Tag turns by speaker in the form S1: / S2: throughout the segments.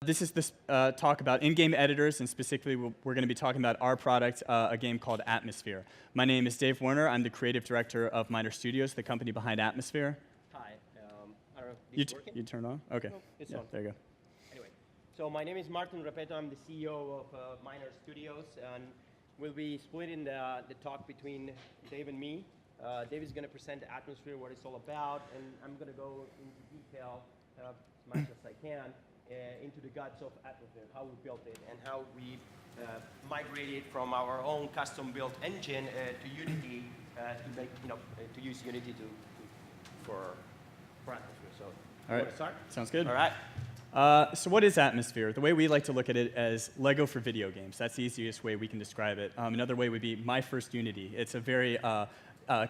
S1: This is this talk about in-game editors, and specifically we're going to be talking about our product, a game called Atmosphere. My name is Dave Werner. I'm the creative director of Miner Studios, the company behind Atmosphere.
S2: Hi. I don't know if this is working.
S1: You turn on? Okay.
S2: No, it's
S1: yeah,
S2: on.
S1: there you go.
S2: Anyway, so my name is Martin Repeto. I'm the CEO of Miner Studios, and we'll be splitting the talk between Dave and me. Dave is going to present Atmosphere, what it's all about, and I'm going to go into detail as much as I can into the guts of Atmosphere, how we built it, and how we migrated from our own custom-built engine to Unity to make, to use Unity for Atmosphere. So,
S1: all right.
S2: Want to start?
S1: Sounds good.
S2: All right.
S1: So what is Atmosphere? The way we like to look at it as Lego for video games. That's the easiest way we can describe it. Another way would be my first Unity. It's a very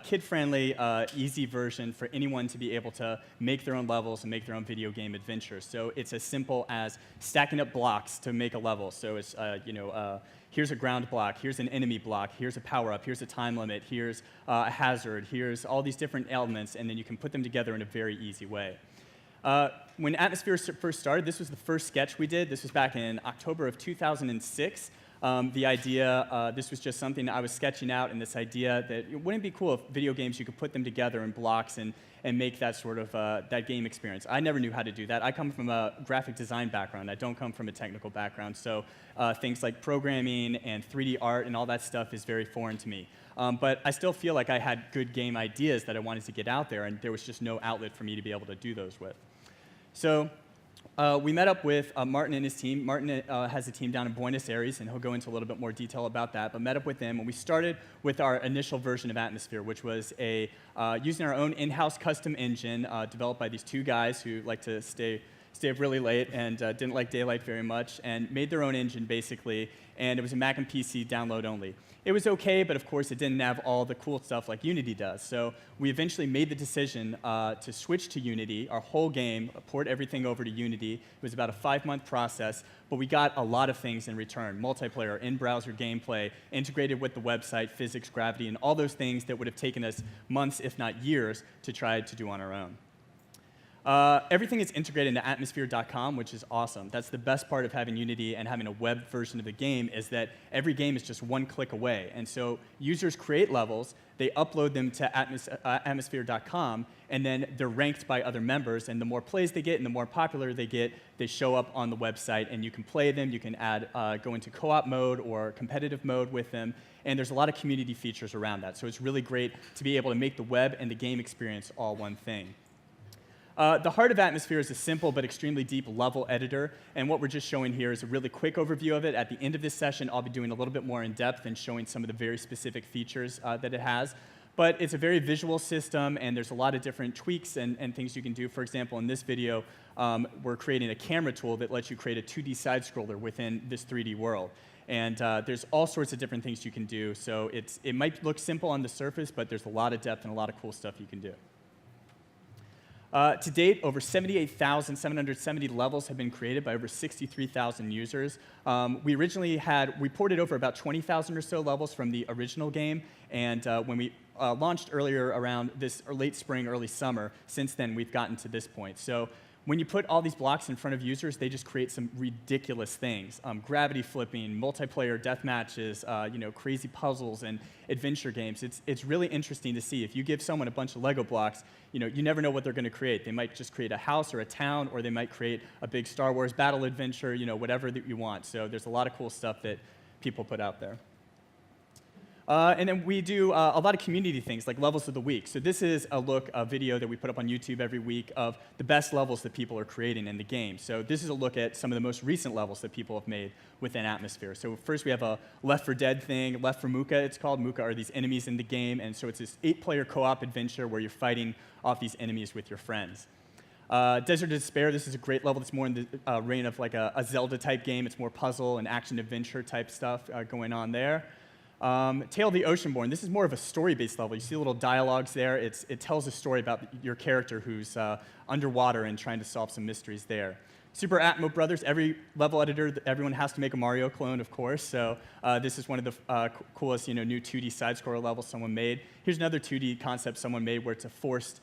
S1: kid-friendly, easy version for anyone to be able to make their own levels and make their own video game adventures. So it's as simple as stacking up blocks to make a level. So it's, here's a ground block, here's an enemy block, here's a power-up, here's a time limit, here's a hazard, here's all these different elements, and then you can put them together in a very easy way. When Atmosphere first started, this was the first sketch we did. This was back in October of 2006. The idea, this was just something I was sketching out, and this idea that it wouldn't it be cool if video games, you could put them together in blocks and make that sort of, that game experience. I never knew how to do that. I come from a graphic design background. I don't come from a technical background, so things like programming and 3D art and all that stuff is very foreign to me. But I still feel like I had good game ideas that I wanted to get out there, and there was just no outlet for me to be able to do those with. So we met up with Martin and his team. Martin has a team down in Buenos Aires, and he'll go into a little bit more detail about that, but met up with them, and we started with our initial version of Atmosphere, which was using our own in-house custom engine developed by these two guys who like to stay up really late and didn't like daylight very much, and made their own engine, basically, and it was a Mac and PC download only. It was okay, but of course it didn't have all the cool stuff like Unity does. So we eventually made the decision to switch to Unity, our whole game, port everything over to Unity. It was about a 5-month process, but we got a lot of things in return. Multiplayer, in-browser gameplay, integrated with the website, physics, gravity, and all those things that would have taken us months, if not years, to try to do on our own. Everything is integrated into Atmosphere.com, which is awesome. That's the best part of having Unity and having a web version of the game, is that every game is just one click away. And so users create levels, they upload them to Atmosphere.com, and then they're ranked by other members. And the more plays they get and the more popular they get, they show up on the website, and you can play them. You can go into co-op mode or competitive mode with them. And there's a lot of community features around that. So it's really great to be able to make the web and the game experience all one thing. The heart of Atmosphere is a simple but extremely deep level editor, and what we're just showing here is a really quick overview of it. At the end of this session, I'll be doing a little bit more in depth and showing some of the very specific features that it has. But it's a very visual system, and there's a lot of different tweaks and things you can do. For example, in this video, we're creating a camera tool that lets you create a 2D side-scroller within this 3D world. And there's all sorts of different things you can do. So it might look simple on the surface, but there's a lot of depth and a lot of cool stuff you can do. To date, over 78,770 levels have been created by over 63,000 users. We ported over about 20,000 or so levels from the original game, and when we launched earlier around this late spring, early summer, since then we've gotten to this point. So when you put all these blocks in front of users, they just create some ridiculous things. Gravity flipping, multiplayer death matches, crazy puzzles and adventure games. It's really interesting to see. If you give someone a bunch of Lego blocks, you never know what they're going to create. They might just create a house or a town, or they might create a big Star Wars battle adventure, whatever that you want. So there's a lot of cool stuff that people put out there. And then we do a lot of community things, like levels of the week. So this is a video that we put up on YouTube every week of the best levels that people are creating in the game. So this is a look at some of the most recent levels that people have made within Atmosphere. So first we have a Left 4 Dead thing, Left 4 Muka it's called. Muka are these enemies in the game, and so it's this 8-player co-op adventure where you're fighting off these enemies with your friends. Desert of Despair, this is a great level that's more in the reign of like a Zelda-type game. It's more puzzle and action-adventure type stuff going on there. Tale of the Oceanborn, this is more of a story-based level. You see little dialogues there. It tells a story about your character who's underwater and trying to solve some mysteries there. Super Atmo Brothers, every level editor, everyone has to make a Mario clone, of course. So this is one of the coolest, new 2D side-scroller levels someone made. Here's another 2D concept someone made where it's a forced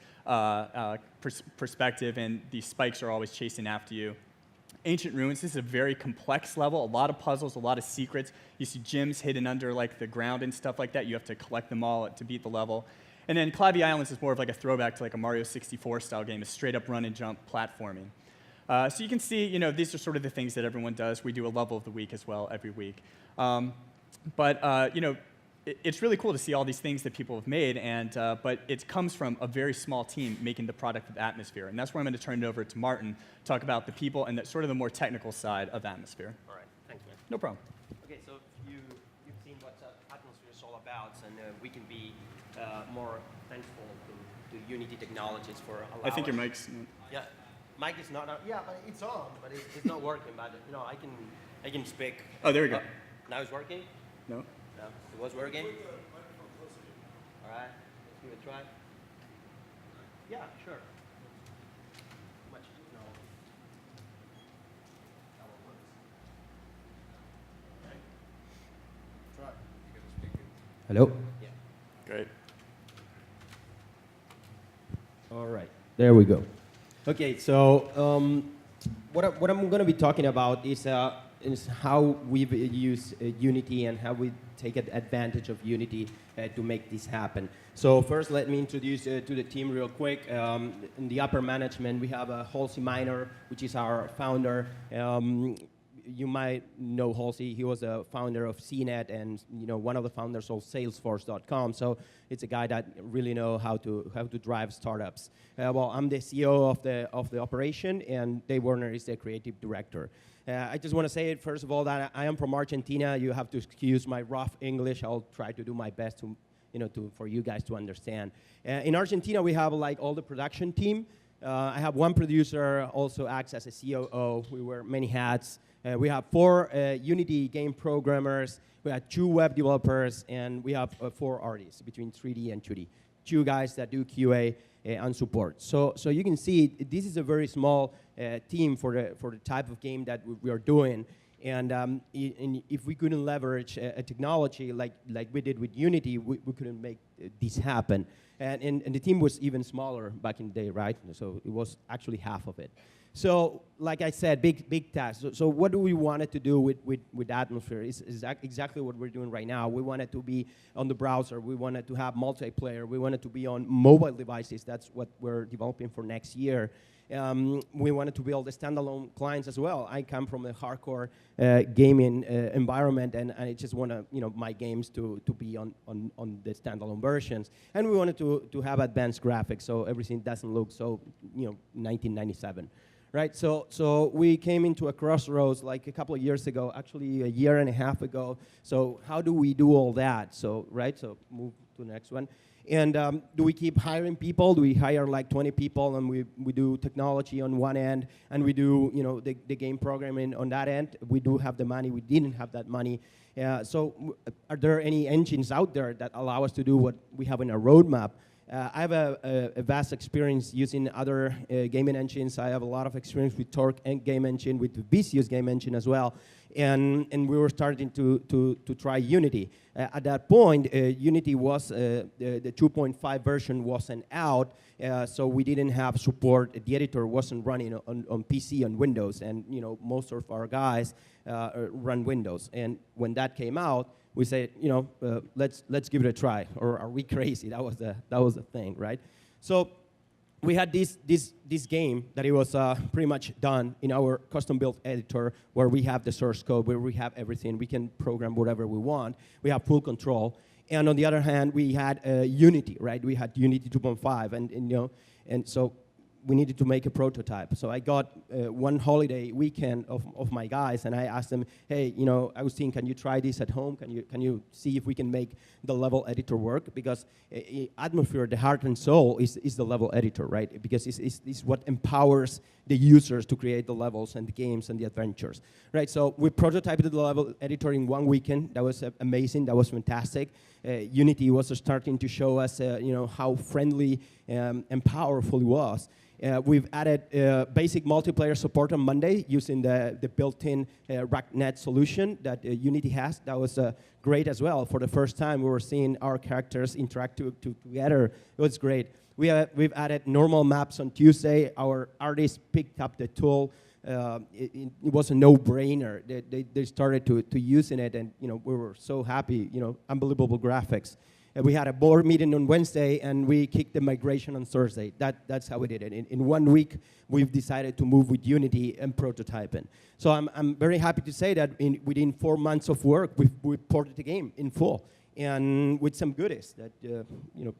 S1: perspective, and these spikes are always chasing after you. Ancient Ruins, this is a very complex level, a lot of puzzles, a lot of secrets. You see gems hidden under like the ground and stuff like that. You have to collect them all to beat the level. And then Clavvy Islands is more of like a throwback to like a Mario 64 style game, a straight up run and jump platforming. So you can see, these are sort of the things that everyone does. We do a level of the week as well every week. It's really cool to see all these things that people have made, but it comes from a very small team making the product of Atmosphere. And that's where I'm going to turn it over to Martin, talk about the people and sort of the more technical side of Atmosphere.
S2: All right, thanks, man.
S1: No problem.
S2: Okay, so you've seen what Atmosphere is all about, and we can be more thankful to Unity Technologies for allowing.
S1: I think your mic's.
S2: Yeah, mic is not on. Yeah, but it's on, but it's not working. But I can speak.
S1: Oh, there we go.
S2: Now it's working.
S1: No.
S2: No, it was working. All right, let's give it a try. Yeah, sure. Much no. Hello? Yeah.
S1: Great.
S2: All right, there we go. Okay, so what I'm going to be talking about is how we use Unity and how we take advantage of Unity to make this happen. So first, let me introduce to the team real quick. In the upper management, we have Halsey Minor, which is our founder. You might know Halsey. He was a founder of CNET and one of the founders of Salesforce.com. So it's a guy that really knows how to drive startups. Well, I'm the CEO of the operation, and Dave Werner is the creative director. I just want to say, first of all, that I am from Argentina. You have to excuse my rough English. I'll try to do my best for you guys to understand. In Argentina, we have like all the production team. I have one producer, also acts as a COO. We wear many hats. We have 4 Unity game programmers. We have 2 web developers, and we have 4 artists between 3D and 2D. 2 guys that do QA and support. So you can see this is a very small team for the type of game that we are doing. And if we couldn't leverage a technology like we did with Unity, we couldn't make this happen. And the team was even smaller back in the day, right? So it was actually half of it. So, like I said, big task. So what do we wanted to do with Atmosphere? Is exactly what we're doing right now. We wanted to be on the browser. We wanted to have multiplayer. We wanted to be on mobile devices. That's what we're developing for next year. We wanted to build a standalone clients as well. I come from a hardcore gaming environment, and I just want my games to be on the standalone versions. And we wanted to have advanced graphics, so everything doesn't look so 1997. Right, so we came into a crossroads like a couple of years ago, actually a year and a half ago. So how do we do all that? So move to the next one. And do we keep hiring people? Do we hire like 20 people and we do technology on one end and we do the game programming on that end? We do have the money. We didn't have that money. So are there any engines out there that allow us to do what we have in our roadmap? I have a vast experience using other gaming engines. I have a lot of experience with Torque and game engine, with the Vicious game engine as well. And we were starting to try Unity. At that point, Unity was, the 2.5 version wasn't out, so we didn't have support. The editor wasn't running on PC and Windows, and most of our guys run Windows. And when that came out, we said, let's give it a try. Or are we crazy? That was the thing, right? So we had this game that it was pretty much done in our custom-built editor, where we have the source code, where we have everything. We can program whatever we want. We have full control. And on the other hand, we had Unity, right? We had Unity 2.5, and so we needed to make a prototype. So I got one holiday weekend of my guys, and I asked them, hey, Agustin, can you try this at home? Can you see if we can make the level editor work? Because Atmosphere, the heart and soul, is the level editor, right? Because it's what empowers the users to create the levels and the games and the adventures, right? So we prototyped the level editor in one weekend. That was amazing. That was fantastic. Unity was starting to show us, how friendly and powerful it was. We've added basic multiplayer support on Monday using the built-in RackNet solution that Unity has. That was great as well. For the first time, we were seeing our characters interact together. It was great. We've added normal maps on Tuesday. Our artists picked up the tool
S3: it was a no-brainer. They started to using it, and we were so happy. Unbelievable graphics. We had a board meeting on Wednesday, and we kicked the migration on Thursday. That's how we did it. In 1 week, we've decided to move with Unity and prototyping. So I'm very happy to say that within 4 months of work, we ported the game in full, and with some goodies that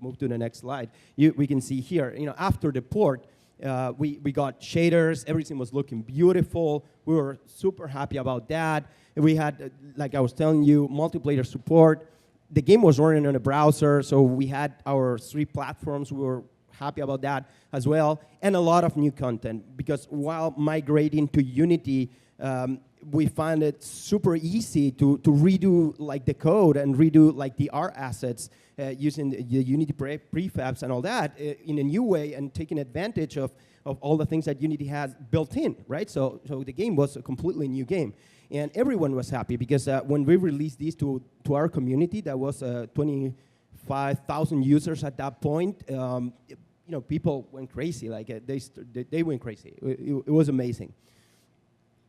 S3: move to the next slide. We can see here. After the port, we got shaders. Everything was looking beautiful. We were super happy about that. We had, like I was telling you, multiplayer support. The game was running on a browser, so we had our 3 platforms. We were happy about that as well, and a lot of new content, because while migrating to Unity, we found it super easy to redo the code and redo the art assets using the Unity prefabs and all that in a new way, and taking advantage of all the things that Unity has built in, right? So the game was a completely new game. And everyone was happy, because when we released these to our community, that was 25,000 users at that point. People went crazy. They went crazy. It was amazing.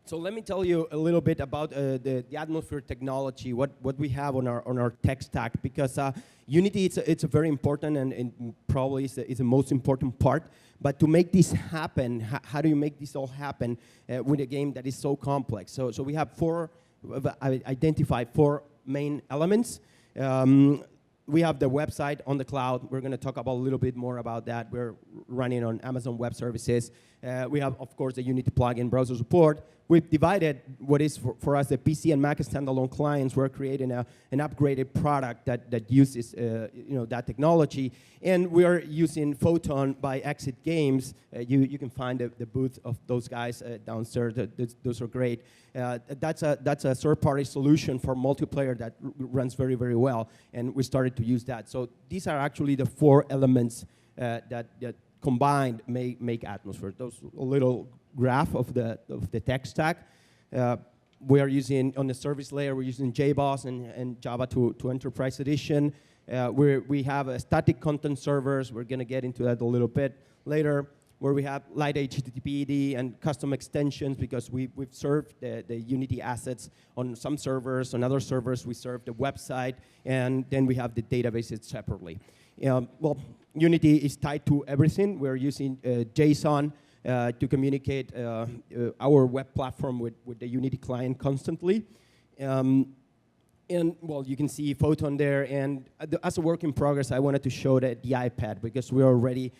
S3: So let me tell you a little bit about the Atmosphere technology, what we have on our tech stack, because Unity it's a very important and probably is the most important part. But to make this happen, how do you make this all happen with a game that is so complex? So we have identified 4 main elements. We have the website on the cloud. We're going to talk about a little bit more about that. We're running on Amazon Web Services. We have, of course, the Unity plugin browser support. We've divided what is for us the PC and Mac standalone clients. We're creating an upgraded product that uses that technology, and we are using Photon by Exit Games. You can find the booth of those guys downstairs. Those are great. That's a third-party solution for multiplayer that runs very, very well, and we started to use that. So these are actually the 4 elements that combined make Atmosphere. Those a little graph of the tech stack. We are using, on the service layer, we're using JBoss and Java to Enterprise Edition. We have static content servers. We're going to get into that a little bit later, where we have light HTTPD and custom extensions, because we've served the Unity assets on some servers. On other servers, we serve the website, and then we have the databases separately. Well, Unity is tied to everything. We're using JSON to communicate our web platform with the Unity client constantly. And, well, you can see Photon there. And as a work in progress, I wanted to show the iPad, because we're already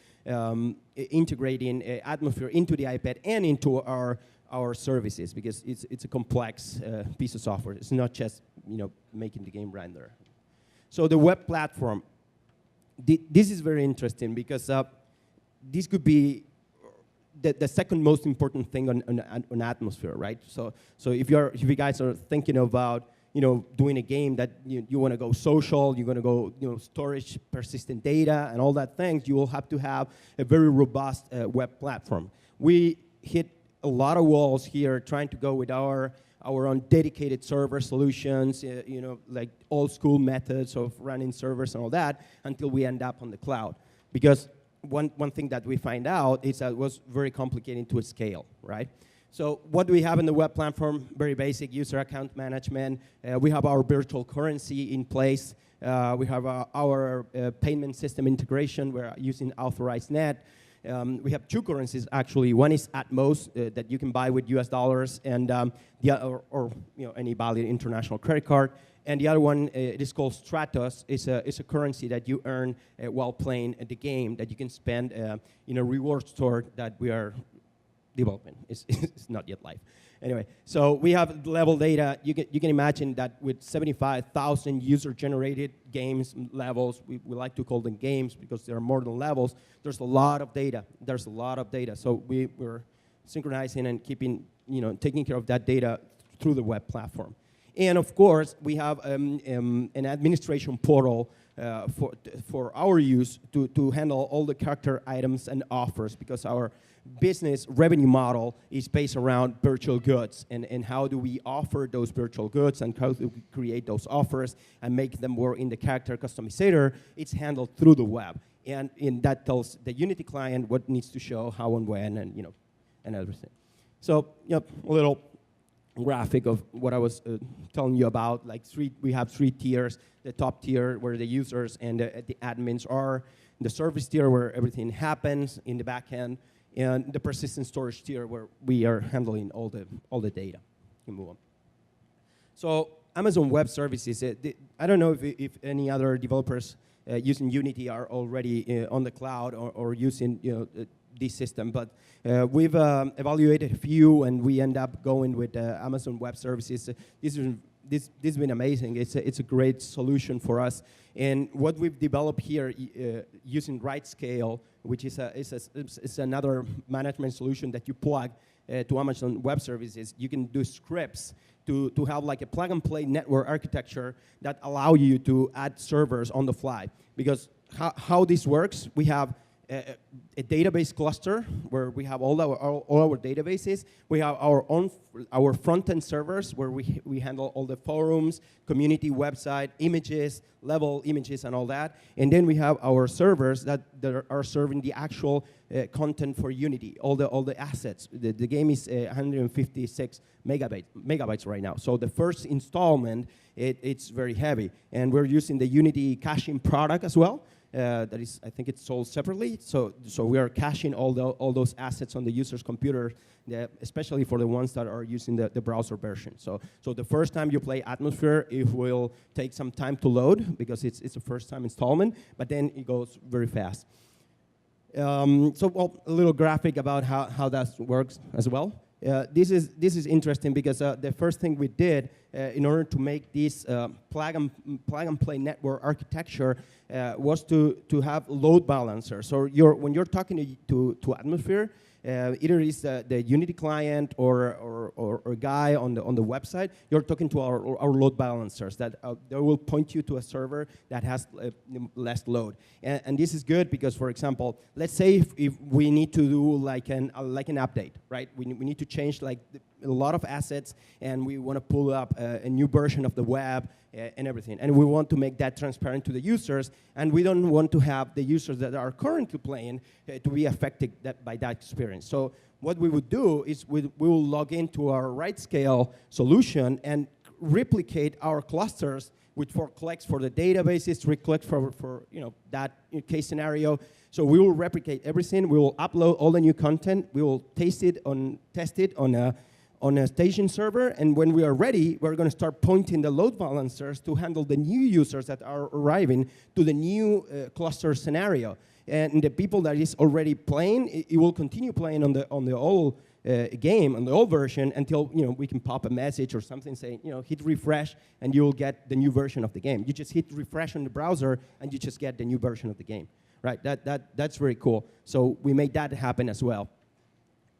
S3: integrating Atmosphere into the iPad and into our services, because it's a complex piece of software. It's not just making the game render. So the web platform, this is very interesting, because this could be the second most important thing on Atmosphere, right? So if you guys are thinking about doing a game that you want to go social, you're going to go storage, persistent data, and all that things, you will have to have a very robust web platform. We hit a lot of walls here trying to go with our own dedicated server solutions, like old school methods of running servers and all that, until we end up on the cloud. Because one thing that we find out is that it was very complicated to scale, right? So what do we have in the web platform? Very basic user account management. We have our virtual currency in place. We have our payment system integration. We're using Authorized Net. We have 2 currencies, actually. One is Atmos, that you can buy with US dollars, and the other, or any valid international credit card. And the other one, it is called Stratos. It's a currency that you earn while playing the game, that you can spend in a reward store that we are developing. It's not yet live. Anyway, so we have level data. You can imagine that with 75,000 user-generated games levels, we like to call them games because there are more than levels. There's a lot of data. So we're synchronizing and keeping, taking care of that data through the web platform. And of course, we have an administration portal for our use to handle all the character items and offers, because our business revenue model is based around virtual goods, and how do we offer those virtual goods, and how do we create those offers and make them more in the character customizer. It's handled through the web, and that tells the Unity client what needs to show, how and when, and and everything. So, yep, a little graphic of what I was telling you about. Like we have three tiers. The top tier where the users and the admins are. The service tier where everything happens in the back end. And the persistent storage tier where we are handling all the data. You can move on. So Amazon Web Services, I don't know if any other developers using Unity are already on the cloud or using this system, but we've evaluated a few, and we end up going with Amazon Web Services. This has been amazing. It's a great solution for us. And what we've developed here using RightScale, which is another management solution that you plug to Amazon Web Services, you can do scripts to have like a plug-and-play network architecture that allow you to add servers on the fly. Because how this works, we have a database cluster where we have all our databases. We have our front-end servers where we handle all the forums, community website, images, level images, and all that. And then we have our servers that are serving the actual content for Unity, all the assets. The game is 156 megabytes right now. So the first installment, it's very heavy. And we're using the Unity caching product as well. That is, I think it's sold separately. So we are caching all those assets on the user's computer, especially for the ones that are using the browser version. So the first time you play Atmosphere, it will take some time to load because it's a first-time installment, but then it goes very fast. A little graphic about how that works as well. This is interesting because the first thing we did in order to make this plug-and-play network architecture was to have load balancers. So when you're talking to Atmosphere, either it's the Unity client or a guy on the website, you're talking to our load balancers that they will point you to a server that has less load. And this is good because, for example, let's say if we need to do like an update, right? We need to change like a lot of assets, and we want to pull up a new version of the web and everything. And we want to make that transparent to the users, and we don't want to have the users that are currently playing to be affected by that experience. So what we would do is we will log into our RightScale solution and replicate our clusters with 4 clicks for the databases, 3 clicks for that case scenario. So we will replicate everything. We will upload all the new content. We will test it on a staging server, and when we are ready, we're going to start pointing the load balancers to handle the new users that are arriving to the new cluster scenario. And the people that is already playing, it will continue playing on the old game, on the old version, until we can pop a message or something saying, hit refresh, and you will get the new version of the game. You just hit refresh on the browser, and you just get the new version of the game. Right? That's very cool. So we made that happen as well.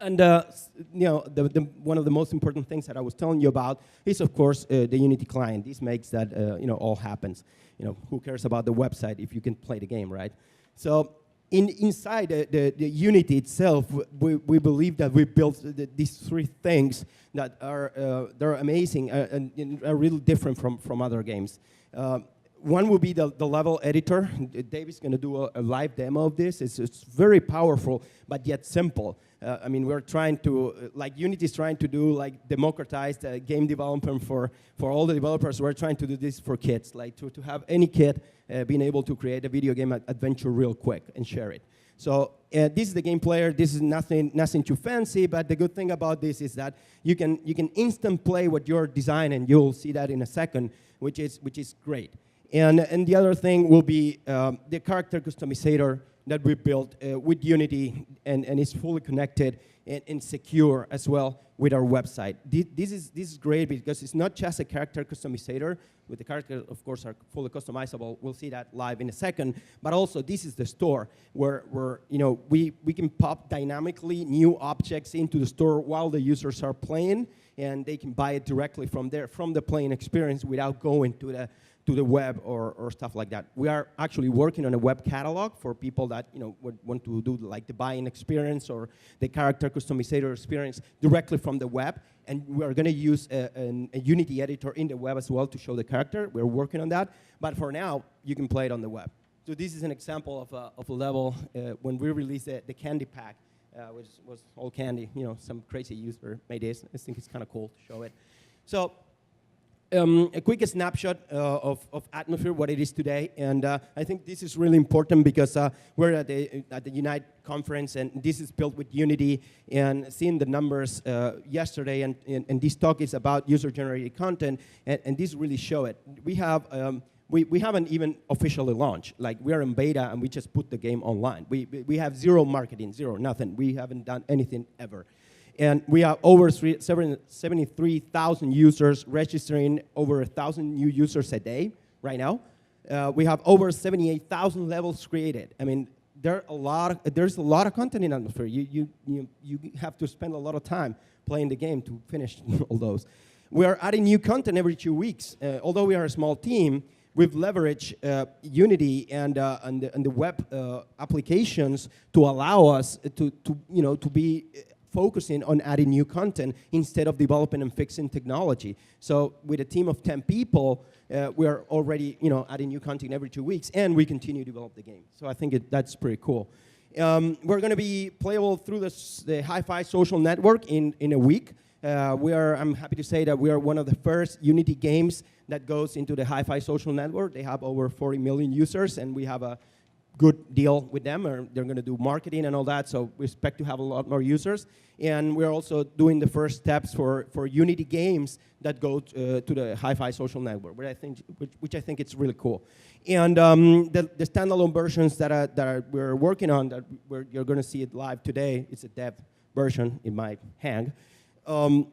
S3: And one of the most important things that I was telling you about is, of course, the Unity client. This makes that all happens. Who cares about the website if you can play the game, right? So inside the Unity itself, we believe that we built these 3 things that they're amazing and are really different from other games. One will be the level editor. Dave is going to do a live demo of this. It's very powerful, but yet simple. We're trying to, Unity is trying to do, democratized game development for all the developers. We're trying to do this for kids, to have any kid being able to create a video game adventure real quick and share it. So this is the game player. This is nothing too fancy, but the good thing about this is that you can instant play what you're designing. You'll see that in a second, which is great. And the other thing will be the character customizer that we built with Unity, and it's fully connected and secure as well with our website. This is great because it's not just a character customizer. With the characters, of course, are fully customizable. We'll see that live in a second. But also, this is the store where we can pop dynamically new objects into the store while the users are playing, and they can buy it directly from there, from the playing experience, without going to the web or stuff like that. We are actually working on a web catalog for people that would want to do the buying experience or the character customizer experience directly from the web. And we are going to use a Unity editor in the web as well to show the character. We're working on that. But for now, you can play it on the web. So this is an example of a level when we released the candy pack which was all candy. You know, some crazy user made this. I think it's kind of cool to show it. So a quick snapshot of Atmosphere, what it is today, and I think this is really important because we're at the Unite conference, and this is built with Unity, and seeing the numbers yesterday, and this talk is about user-generated content, and this really show it. We have we haven't even officially launched. Like, we're in beta, and we just put the game online. We have zero marketing, zero, nothing. We haven't done anything ever. And we have over 73,000 users registering, over 1,000 new users a day right now. We have over 78,000 levels created. I mean, there's a lot of content in Atmosphere. You have to spend a lot of time playing the game to finish all those. We are adding new content every 2 weeks. Although we are a small team, we've leveraged Unity and the web applications to allow us to be focusing on adding new content instead of developing and fixing technology. So with a team of 10 people, we are already adding new content every 2 weeks, and we continue to develop the game. So I think that's pretty cool. We're going to be playable through the Hi-Fi social network in a week. I'm happy to say that we are one of the first Unity games that goes into the Hi-Fi social network. They have over 40 million users, and we have a good deal with them, or they're going to do marketing and all that, so we expect to have a lot more users. And we're also doing the first steps for Unity games that go to the Hi-Fi social network, which I think it's really cool. And the standalone versions that we're working on, you're going to see it live today. It's a dev version, it might hang.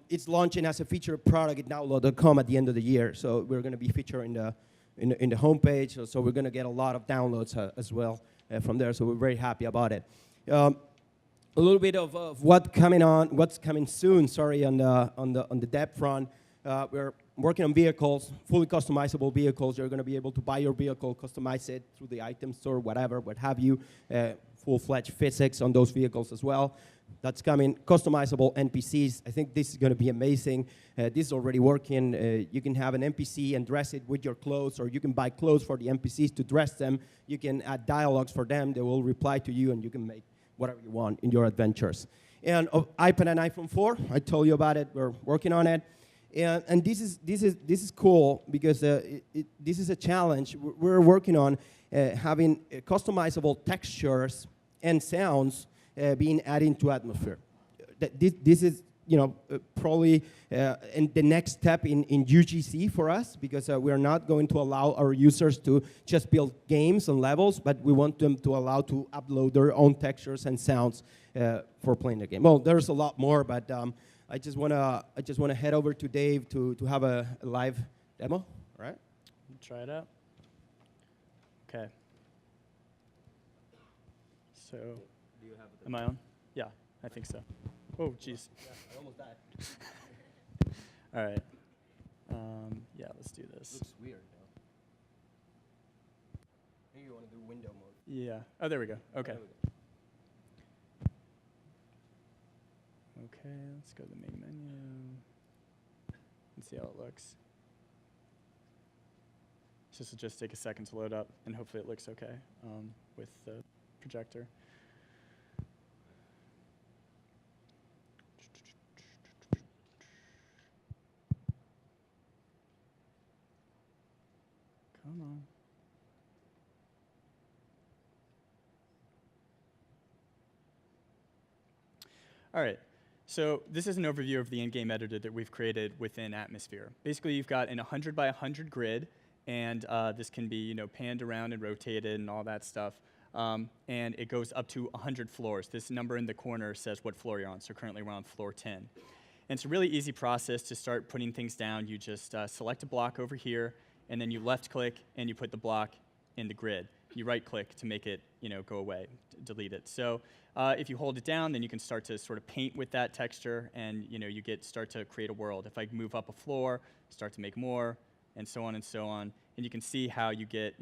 S3: It's launching as a featured product at download.com at the end of the year, so we're going to be featuring in the homepage, so we're going to get a lot of downloads as well from there. So we're very happy about it. A little bit of what's coming soon. Sorry, on the dev front, we're working on vehicles, fully customizable vehicles. You're going to be able to buy your vehicle, customize it through the item store, whatever, what have you. Full-fledged physics on those vehicles as well. That's coming. Customizable NPCs. I think this is going to be amazing. This is already working. You can have an NPC and dress it with your clothes, or you can buy clothes for the NPCs to dress them. You can add dialogues for them. They will reply to you, and you can make whatever you want in your adventures. And iPad and iPhone 4, I told you about it. We're working on it. And this is cool because this is a challenge. We're working on having customizable textures and sounds being added to Atmosphere. This is probably in the next step in UGC for us, because we're not going to allow our users to just build games and levels, but we want them to allow to upload their own textures and sounds for playing the game. Well, there's a lot more, but I just wanna head over to Dave to have a live demo. All right?
S1: Try it out. Okay. So, am I on? Yeah, I think so. Oh, jeez.
S3: Yeah, I almost died.
S1: All right. Yeah, let's do this.
S3: Looks weird, though. Maybe you want to do window mode.
S1: Yeah. Oh, there we go. Okay.
S3: There we go.
S1: Okay, let's go to the main menu and see how it looks. This will just take a second to load up, and hopefully it looks okay with the projector. Come on. All right. So this is an overview of the in-game editor that we've created within Atmosphere. Basically, you've got an 100 by 100 grid, and this can be panned around and rotated and all that stuff. And it goes up to 100 floors. This number in the corner says what floor you're on. So currently we're on floor 10. And it's a really easy process to start putting things down. You just select a block over here, and then you left-click, and you put the block in the grid. You right-click to make it go away, delete it. So if you hold it down, then you can start to sort of paint with that texture, and you start to create a world. If I move up a floor, start to make more, and so on and so on. And you can see how you get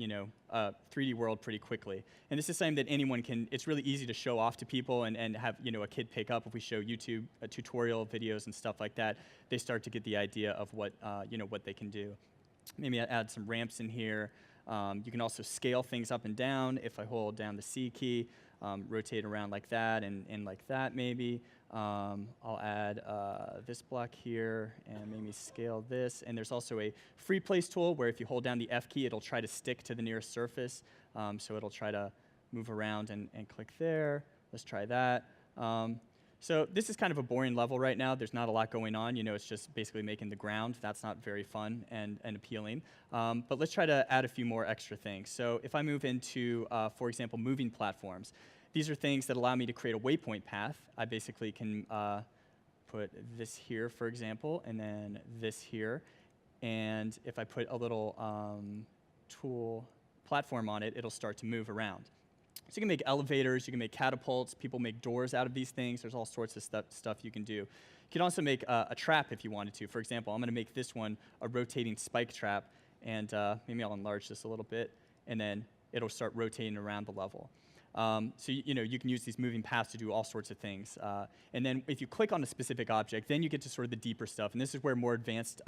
S1: a 3D world pretty quickly. And this is something that anyone can, it's really easy to show off to people and have a kid pick up. If we show YouTube tutorial videos and stuff like that, they start to get the idea of what, what they can do. Maybe add some ramps in here. You can also scale things up and down. If I hold down the C key, rotate around like that and like that maybe. I'll add this block here and maybe scale this. And there's also a free place tool where if you hold down the F key, it'll try to stick to the nearest surface. So it'll try to move around and click there. Let's try that. So this is kind of a boring level right now. There's not a lot going on. You know, it's just basically making the ground. That's not very fun and appealing. But let's try to add a few more extra things. So if I move into, for example, moving platforms, these are things that allow me to create a waypoint path. I basically can put this here, for example, and then this here. And if I put a little tool platform on it, it'll start to move around. So you can make elevators, you can make catapults, people make doors out of these things. There's all sorts of stuff you can do. You can also make a trap if you wanted to. For example, I'm going to make this one a rotating spike trap, and maybe I'll enlarge this a little bit, and then it'll start rotating around the level. So you know, you can use these moving paths to do all sorts of things. And then if you click on a specific object, then you get to sort of the deeper stuff. And this is where more advanced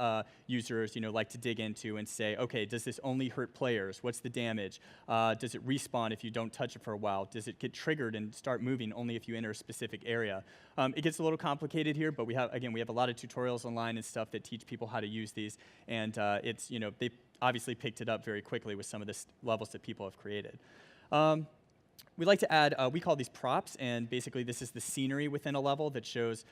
S1: users, you know, like to dig into and say, okay, does this only hurt players? What's the damage? Does it respawn if you don't touch it for a while? Does it get triggered and start moving only if you enter a specific area? It gets a little complicated here, but we have a lot of tutorials online and stuff that teach people how to use these. And it's, you know, they obviously picked it up very quickly with some of the levels that people have created. We like to add, we call these props, and basically this is the scenery within a level that shows,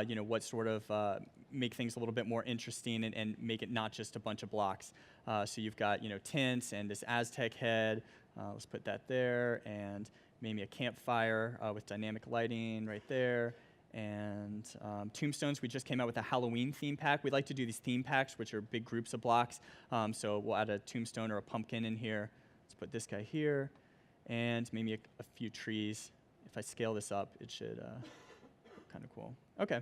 S1: you know, what sort of make things a little bit more interesting and make it not just a bunch of blocks. So you've got, you know, tents and this Aztec head. Let's put that there, and maybe a campfire with dynamic lighting right there. And tombstones, we just came out with a Halloween theme pack. We like to do these theme packs, which are big groups of blocks. So we'll add a tombstone or a pumpkin in here. Let's put this guy here. And maybe a few trees. If I scale this up, it should look kind of cool. Okay.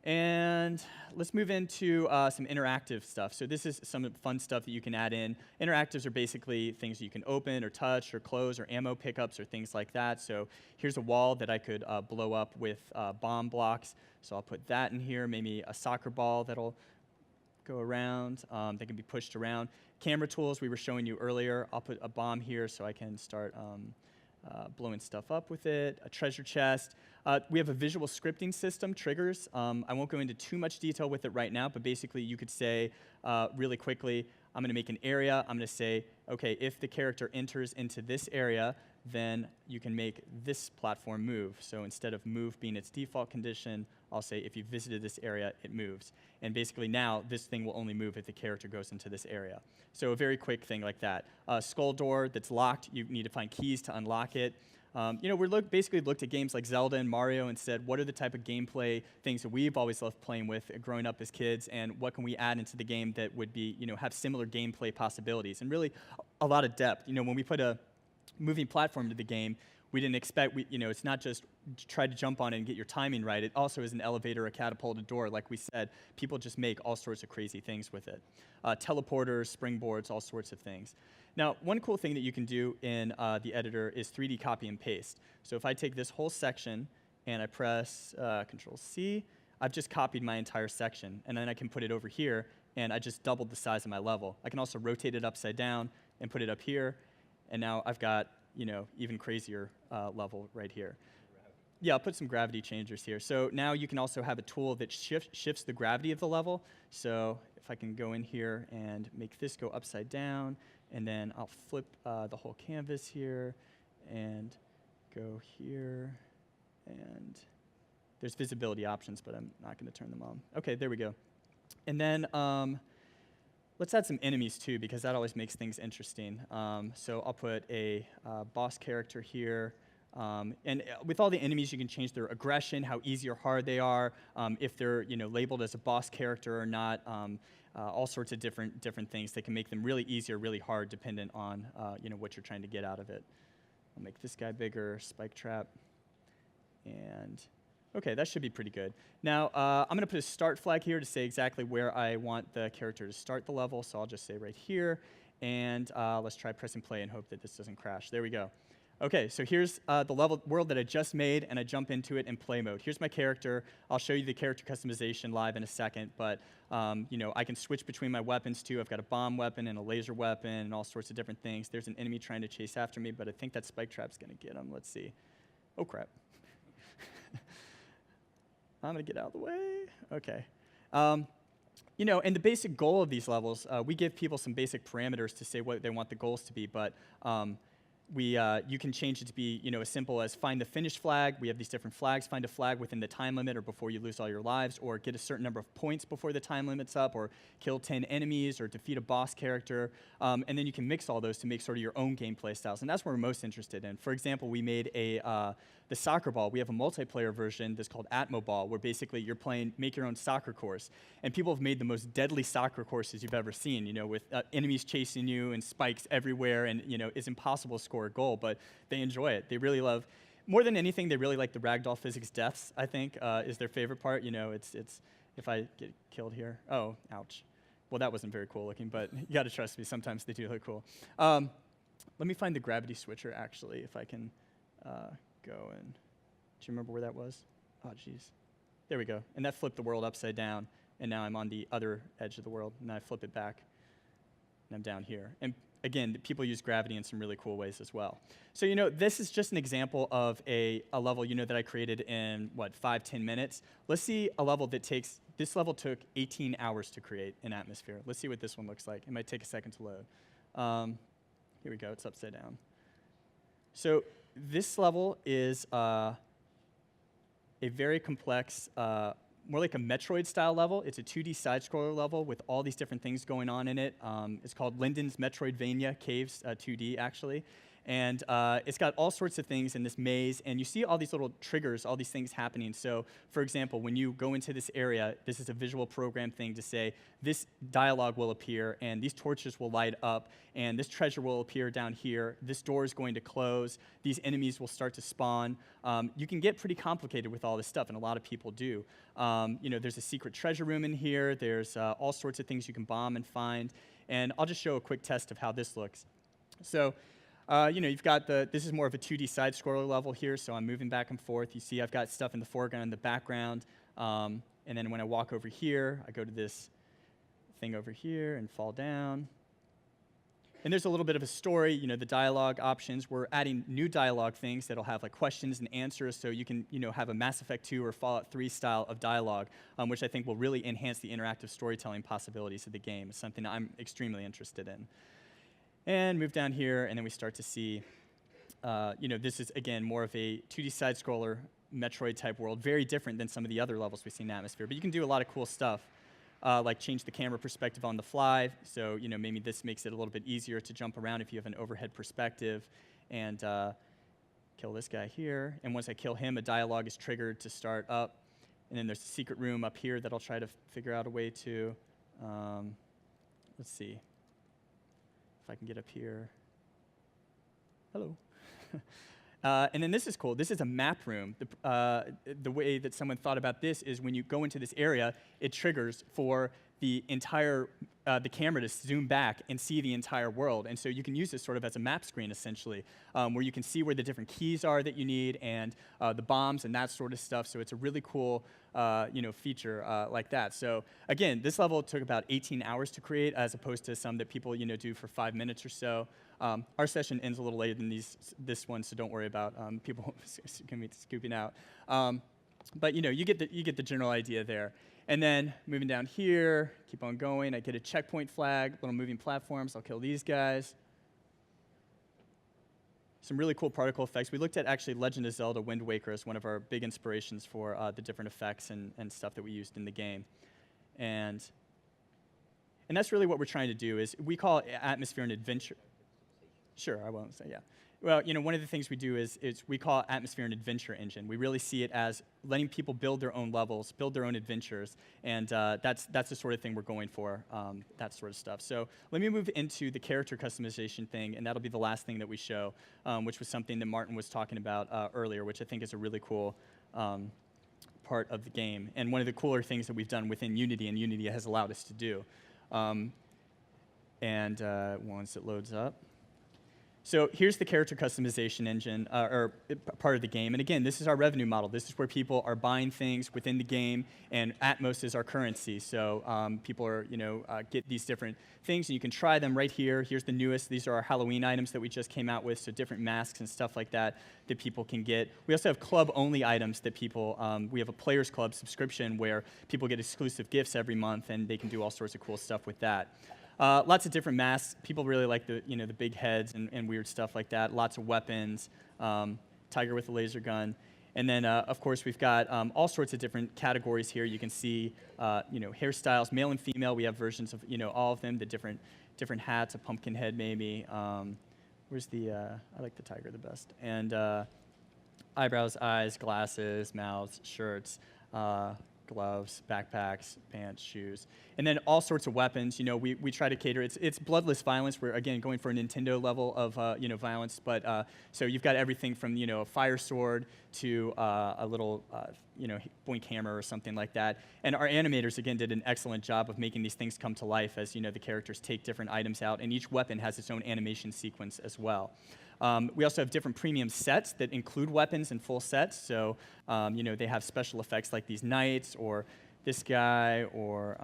S1: And let's move into some interactive stuff. So this is some fun stuff that you can add in. Interactives are basically things you can open or touch or close or ammo pickups or things like that. So here's a wall that I could blow up with bomb blocks. So I'll put that in here, maybe a soccer ball that'll go around. They can be pushed around. Camera tools we were showing you earlier. I'll put a bomb here so I can start blowing stuff up with it. A treasure chest. We have a visual scripting system, triggers. I won't go into too much detail with it right now, but basically you could say really quickly, I'm going to make an area. I'm going to say, okay, if the character enters into this area, then you can make this platform move. So instead of move being its default condition, I'll say if you visited this area, it moves. And basically now, this thing will only move if the character goes into this area. So a very quick thing like that. Skull door that's locked, you need to find keys to unlock it. You know, we basically looked at games like Zelda and Mario and said, what are the type of gameplay things that we've always loved playing with growing up as kids, and what can we add into the game that would be, you know, have similar gameplay possibilities? And really, a lot of depth. You know, when we put a moving platform to the game, we didn't expect, you know, it's not just try to jump on it and get your timing right. It also is an elevator, a catapult, a door. Like we said, people just make all sorts of crazy things with it. Teleporters, springboards, all sorts of things. Now, one cool thing that you can do in the editor is 3D copy and paste. So if I take this whole section and I press Control-C, I've just copied my entire section. And then I can put it over here, and I just doubled the size of my level. I can also rotate it upside down and put it up here. And now I've got, you know, even crazier level right here. Yeah, I'll put some gravity changers here. So now you can also have a tool that shifts the gravity of the level. So if I can go in here and make this go upside down, and then I'll flip the whole canvas here and go here. And there's visibility options, but I'm not going to turn them on. OK, there we go. And then let's add some enemies, too, because that always makes things interesting. So I'll put a boss character here. And with all the enemies, you can change their aggression, how easy or hard they are, if they're, you know, labeled as a boss character or not, all sorts of different things that can make them really easy or really hard, dependent on you know, what you're trying to get out of it. I'll make this guy bigger, spike trap, and OK, that should be pretty good. Now, I'm going to put a start flag here to say exactly where I want the character to start the level. So I'll just say right here. And let's try press and play and hope that this doesn't crash. There we go. OK, so here's the world that I just made, and I jump into it in play mode. Here's my character. I'll show you the character customization live in a second. But you know, I can switch between my weapons, too. I've got a bomb weapon and a laser weapon and all sorts of different things. There's an enemy trying to chase after me, but I think that spike trap's going to get him. Let's see. Oh, crap. I'm going to get out of the way. Okay. And the basic goal of these levels, we give people some basic parameters to say what they want the goals to be, but you can change it to be, as simple as find the finish flag. We have these different flags. Find a flag within the time limit or before you lose all your lives, or get a certain number of points before the time limit's up, or kill 10 enemies, or defeat a boss character. And then you can mix all those to make sort of your own gameplay styles, and that's what we're most interested in. For example, we made the soccer ball. We have a multiplayer version that's called Atmoball, where basically you're playing make your own soccer course. And people have made the most deadly soccer courses you've ever seen, with enemies chasing you and spikes everywhere, and it's impossible to score a goal, but they enjoy it. They really love, more than anything, they really like the ragdoll physics deaths, I think, is their favorite part. It's if I get killed here, oh, ouch. Well, that wasn't very cool looking, but you gotta trust me, sometimes they do look cool. Let me find the gravity switcher, actually, if I can go and, do you remember where that was? Oh, geez. There we go. And that flipped the world upside down, and now I'm on the other edge of the world, and I flip it back, and I'm down here. And again, people use gravity in some really cool ways as well. So, this is just an example of a level, that I created in, 5-10 minutes. Let's see a level that this level took 18 hours to create in Atmosphere. Let's see what this one looks like. It might take a second to load. Here we go, it's upside down. So this level is a very complex, more like a Metroid-style level. It's a 2D side-scroller level with all these different things going on in it. It's called Linden's Metroidvania Caves 2D, actually. And it's got all sorts of things in this maze, and you see all these little triggers, all these things happening. So, for example, when you go into this area, this is a visual program thing to say, this dialogue will appear, and these torches will light up, and this treasure will appear down here, this door is going to close, these enemies will start to spawn. You can get pretty complicated with all this stuff, and a lot of people do. There's a secret treasure room in here, there's all sorts of things you can bomb and find, and I'll just show a quick test of how this looks. So, you've got this is more of a 2D side-scroller level here, so I'm moving back and forth. You see I've got stuff in the foreground and the background, and then when I walk over here, I go to this thing over here and fall down. And there's a little bit of a story, the dialogue options. We're adding new dialogue things that'll have like questions and answers, so you can, have a Mass Effect 2 or Fallout 3 style of dialogue, which I think will really enhance the interactive storytelling possibilities of the game. It's something that I'm extremely interested in. And move down here, and then we start to see, this is, again, more of a 2D side-scroller Metroid-type world, very different than some of the other levels we've seen in Atmosphere. But you can do a lot of cool stuff, like change the camera perspective on the fly. So, maybe this makes it a little bit easier to jump around if you have an overhead perspective. And kill this guy here. And once I kill him, a dialogue is triggered to start up. And then there's a secret room up here that I'll try to figure out a way to, let's see. If I can get up here. Hello. And then this is cool. This is a map room. The way that someone thought about this is when you go into this area, it triggers for the entire, the camera to zoom back and see the entire world. And so you can use this sort of as a map screen, essentially, where you can see where the different keys are that you need and the bombs and that sort of stuff. So it's a really cool, feature like that. So again, this level took about 18 hours to create, as opposed to some that people, do for 5 minutes or so. Our session ends a little later than this one, so don't worry about people scooping out. But you get the general idea there. And then moving down here, keep on going. I get a checkpoint flag, little moving platforms. I'll kill these guys. Some really cool particle effects. We looked at actually Legend of Zelda Wind Waker as one of our big inspirations for the different effects and stuff that we used in the game. And that's really what we're trying to do is we call Atmosphere an adventure. Sure, I won't say, yeah. Well, one of the things we do is we call Atmosphere an adventure engine. We really see it as letting people build their own levels, build their own adventures, and that's the sort of thing we're going for, that sort of stuff. So let me move into the character customization thing, and that'll be the last thing that we show, which was something that Martin was talking about earlier, which I think is a really cool part of the game, and one of the cooler things that we've done within Unity, and Unity has allowed us to do. Once it loads up, So here's the character customization engine, or part of the game. And again, this is our revenue model. This is where people are buying things within the game, and Atmos is our currency. So people are, get these different things, and you can try them right here. Here's the newest. These are our Halloween items that we just came out with, so different masks and stuff like that that people can get. We also have club-only items that people, we have a Players Club subscription where people get exclusive gifts every month, and they can do all sorts of cool stuff with that. Lots of different masks. People really like the big heads and weird stuff like that. Lots of weapons. Tiger with a laser gun. And then, of course, we've got all sorts of different categories here. You can see, hairstyles, male and female. We have versions of, all of them. The different hats, a pumpkin head maybe. Where's the? I like the tiger the best. And eyebrows, eyes, glasses, mouths, shirts. Gloves, backpacks, pants, shoes, and then all sorts of weapons. We try to cater. It's bloodless violence. We're again going for a Nintendo level of violence, but so you've got everything from a fire sword to a little boink hammer or something like that. And our animators again did an excellent job of making these things come to life as the characters take different items out, and each weapon has its own animation sequence as well. We also have different premium sets that include weapons and full sets. So, they have special effects like these knights or this guy or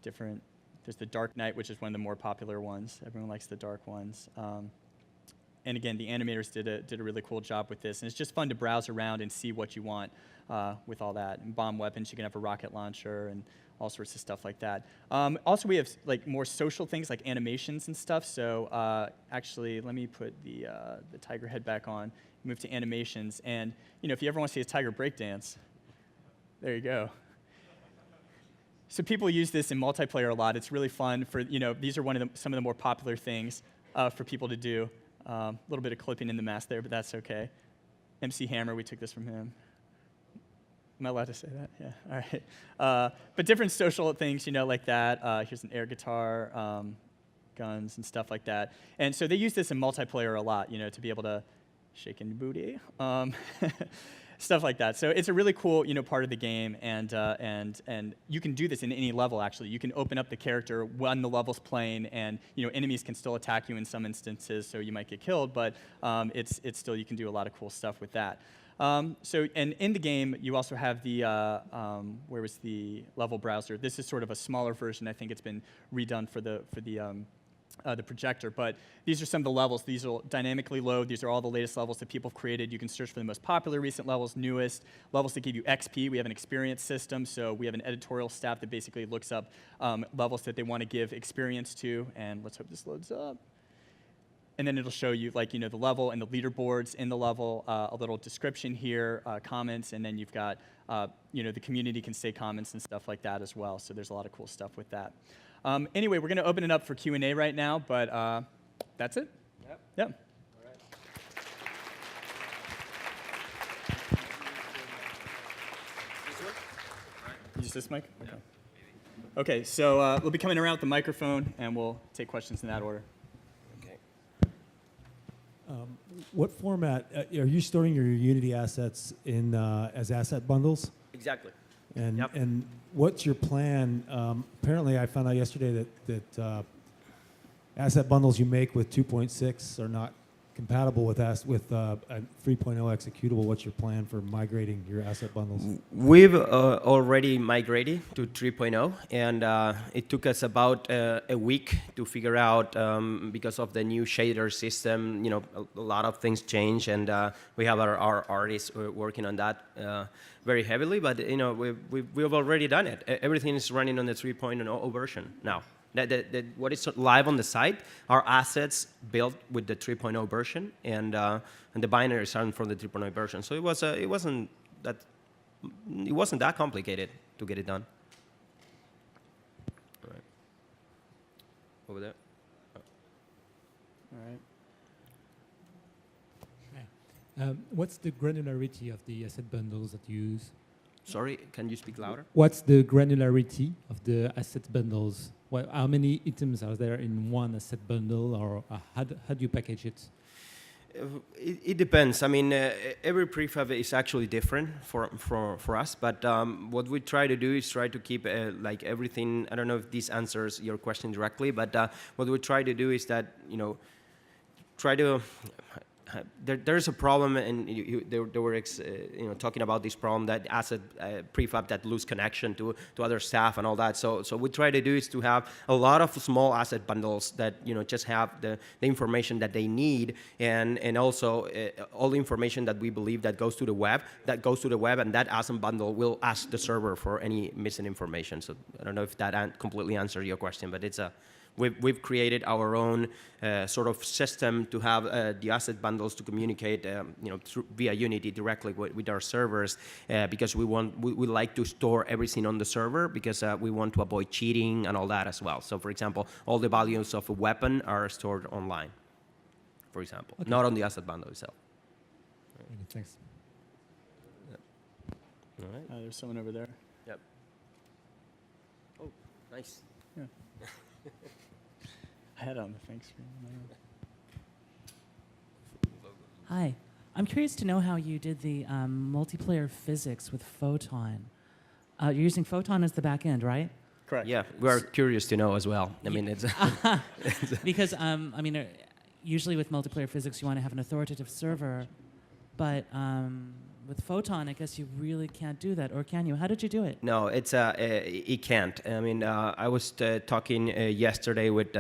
S1: different. There's the Dark Knight, which is one of the more popular ones. Everyone likes the dark ones. And again, the animators did a really cool job with this. And it's just fun to browse around and see what you want with all that. And bomb weapons, you can have a rocket launcher and all sorts of stuff like that. Also, we have more social things like animations and stuff. So actually, let me put the tiger head back on. Move to animations, and if you ever want to see a tiger breakdance, there you go. So people use this in multiplayer a lot. It's really fun for these are some of the more popular things for people to do. A little bit of clipping in the mask there, but that's okay. MC Hammer, we took this from him. Am I allowed to say that? Yeah, all right. But different social things, like that. Here's an air guitar, guns and stuff like that. And so they use this in multiplayer a lot, to be able to shake in booty, stuff like that. So it's a really cool, part of the game, and you can do this in any level, actually. You can open up the character when the level's playing, and, enemies can still attack you in some instances, so you might get killed, but it's still, you can do a lot of cool stuff with that. So, and in the game, you also have the, where was the level browser? This is sort of a smaller version. I think it's been redone for the projector. But these are some of the levels. These will dynamically load. These are all the latest levels that people have created. You can search for the most popular recent levels, newest, levels that give you XP. We have an experience system, so we have an editorial staff that basically looks up levels that they want to give experience to. And let's hope this loads up. And then it'll show you, the level and the leaderboards in the level, a little description here, comments, and then you've got, the community can say comments and stuff like that as well. So there's a lot of cool stuff with that. Anyway, we're going to open it up for Q&A right now, but that's it.
S2: Yep.
S1: Yeah.
S2: All right. This one? All right.
S1: Use this mic?
S2: Yeah.
S1: Okay, so we'll be coming around with the microphone, and we'll take questions in that order.
S4: What format are you storing your Unity assets in as asset bundles?
S2: Exactly.
S4: And
S2: Yep.
S4: and what's your plan? Apparently, I found out yesterday that asset bundles you make with 2.6 are not compatible with a 3.0 executable. What's your plan for migrating your asset bundles?
S2: We've already migrated to 3.0, and it took us about a week to figure out, because of the new shader system, a lot of things change, and we have our artists working on that very heavily, but we've already done it. Everything is running on the 3.0 version now. What is live on the site are assets built with the 3.0 version, and the binaries are from the 3.0 version. So it wasn't that complicated to get it done. All right. Over there.
S1: All right.
S5: What's the granularity of the asset bundles that you use?
S2: Sorry, can you speak louder?
S5: What's the granularity of the asset bundles? How many items are there in one asset bundle, or how do you package it?
S2: It depends. I mean, every prefab is actually different for us, but what we try to do is try to keep everything. I don't know if this answers your question directly, but what we try to do is that try to. There's a problem, and they were talking about this problem that asset prefab that lose connection to other staff and all that. So we try to do is to have a lot of small asset bundles that just have the information that they need, and also all the information that we believe that goes to the web, and that asset bundle will ask the server for any missing information. So I don't know if that completely answered your question, but it's a We've created our own sort of system to have the asset bundles to communicate, via Unity directly with our servers, because we like to store everything on the server, because we want to avoid cheating and all that as well. So, for example, all the values of a weapon are stored online, for example, not on the asset bundle itself.
S5: Thanks.
S2: All right.
S1: There's someone over there.
S2: Yep. Oh, nice.
S1: Yeah. I had it on the thanks screen.
S6: Hi. I'm curious to know how you did the multiplayer physics with Photon. You're using Photon as the back end, right?
S1: Correct.
S2: Yeah, we are curious to know as well. I mean, it's
S6: Because, usually with multiplayer physics, you want to have an authoritative server, but with Photon, I guess you really can't do that, or can you? How did you do it?
S2: No, it can't. I mean, I was talking yesterday with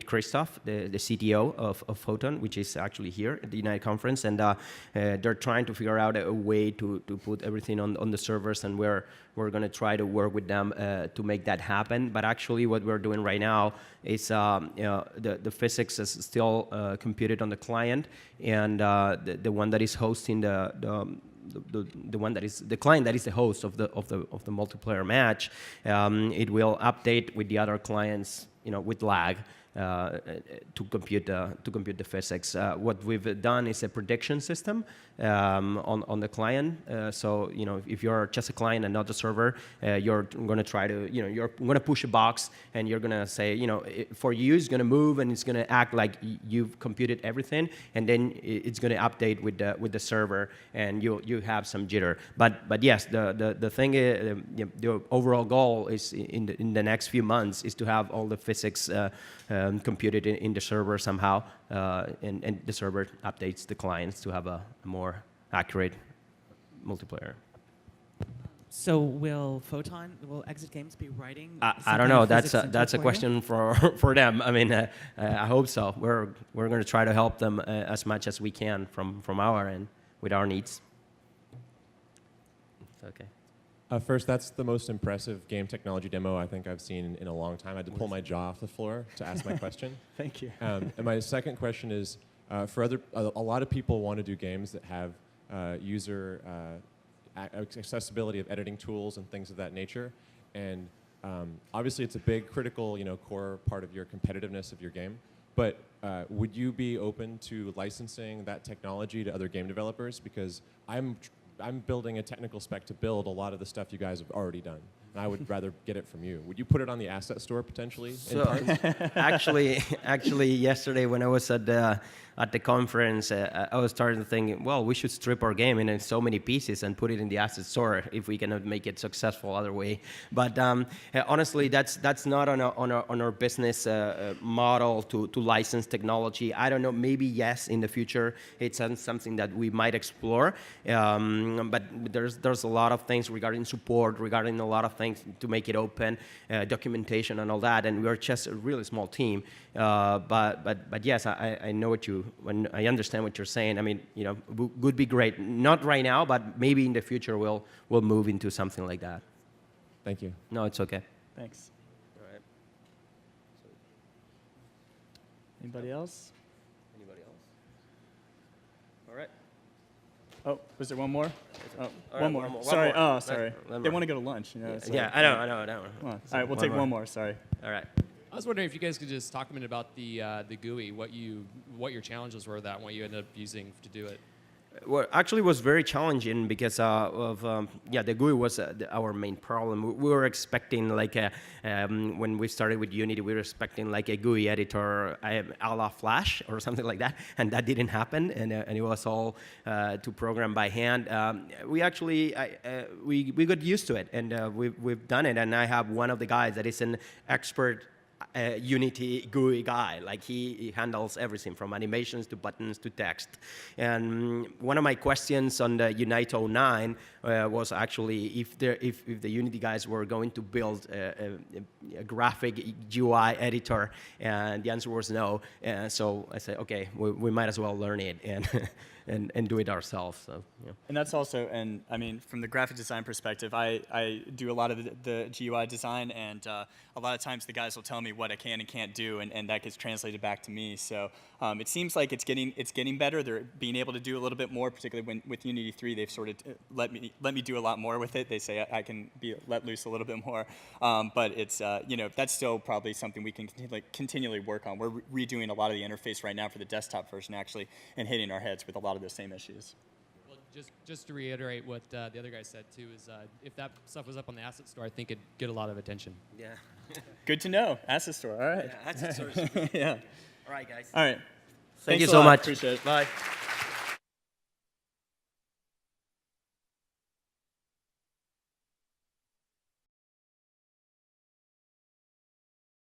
S2: Christoph, the CTO of Photon, which is actually here at the United Conference, and they're trying to figure out a way to put everything on the servers, and we're going to try to work with them to make that happen. But actually, what we're doing right now is the physics is still computed on the client, and the one that is hosting the one that is the client that is the host of the multiplayer match, it will update with the other clients, with lag. To compute the physics. What we've done is a prediction system on the client. So if you're just a client and not the server, you're going to try to you're going to push a box, and you're going to say for you it's going to move, and it's going to act like you've computed everything, and then it's going to update with the server, and you have some jitter. But yes, the thing is, the overall goal is in the next few months is to have all the physics computed in the server somehow, and the server updates the clients to have a more accurate multiplayer.
S6: So will Exit Games be writing?
S2: I don't know. That's a question for them. I mean, I hope so. We're going to try to help them as much as we can from our end with our needs. Okay.
S7: First, that's the most impressive game technology demo I think I've seen in a long time. I had to pull my jaw off the floor to ask my question.
S1: Thank you.
S7: And my second question is, a lot of people want to do games that have user accessibility of editing tools and things of that nature. And obviously, it's a big, critical, core part of your competitiveness of your game. But would you be open to licensing that technology to other game developers? Because I'm building a technical spec to build a lot of the stuff you guys have already done, and I would rather get it from you. Would you put it on the asset store potentially?
S2: Actually, yesterday when I was at the conference, I was starting to think, well, we should strip our game into so many pieces and put it in the asset store if we cannot make it successful other way. But honestly, that's not on our business model to license technology. I don't know. Maybe yes, in the future, it's something that we might explore. But there's a lot of things regarding support, regarding a lot of things to make it open, documentation and all that. And we're just a really small team. But yes, I know when I understand what you're saying. I mean, would be great. Not right now, but maybe in the future we'll move into something like that.
S7: Thank you.
S2: No, it's okay.
S1: Thanks.
S2: All right.
S1: Anybody else?
S2: Anybody else? All right.
S1: Oh, was there one more? Oh,
S2: All right,
S1: one more.
S2: one more.
S1: Sorry.
S2: One more.
S1: Oh, sorry.
S2: One
S1: They
S2: more.
S1: want to go to lunch.
S2: Yeah, I know.
S1: Come on. All right, we'll take
S2: more.
S1: one more. Sorry.
S2: All right.
S8: I was wondering if you guys could just talk a minute about the GUI, what your challenges were with that, and what you ended up using to do it.
S2: Well, actually, it was very challenging because the GUI was our main problem. We were expecting when we started with Unity, we were expecting like a GUI editor a la Flash or something like that, and that didn't happen. And it was all to program by hand. We actually we got used to it, and we've done it. And I have one of the guys that is an expert a Unity GUI guy. Like he handles everything from animations to buttons to text. And one of my questions on the Unite 09 was actually if the Unity guys were going to build a graphic GUI editor, and the answer was no. And so I said, okay, we might as well learn it and do it ourselves. So, yeah.
S1: And that's also, and I mean, from the graphic design perspective, I do a lot of the GUI design, and a lot of times the guys will tell me what I can and can't do, and that gets translated back to me. So it seems like it's getting better. They're being able to do a little bit more, particularly with Unity 3. They've sort of let me do a lot more with it. They say I can be let loose a little bit more, but it's that's still probably something we can continually work on. We're redoing a lot of the interface right now for the desktop version, actually, and hitting our heads with a lot of those same issues.
S8: Well, just to reiterate what the other guy said too is if that stuff was up on the asset store, I think it'd get a lot of attention.
S2: Yeah.
S1: Good to know. Asset store. All right.
S2: Yeah, asset store.
S1: Yeah.
S2: All right, guys.
S1: All right.
S2: Thank
S1: Thanks
S2: you
S1: a
S2: so
S1: lot.
S2: much.
S1: Appreciate it.
S2: Bye.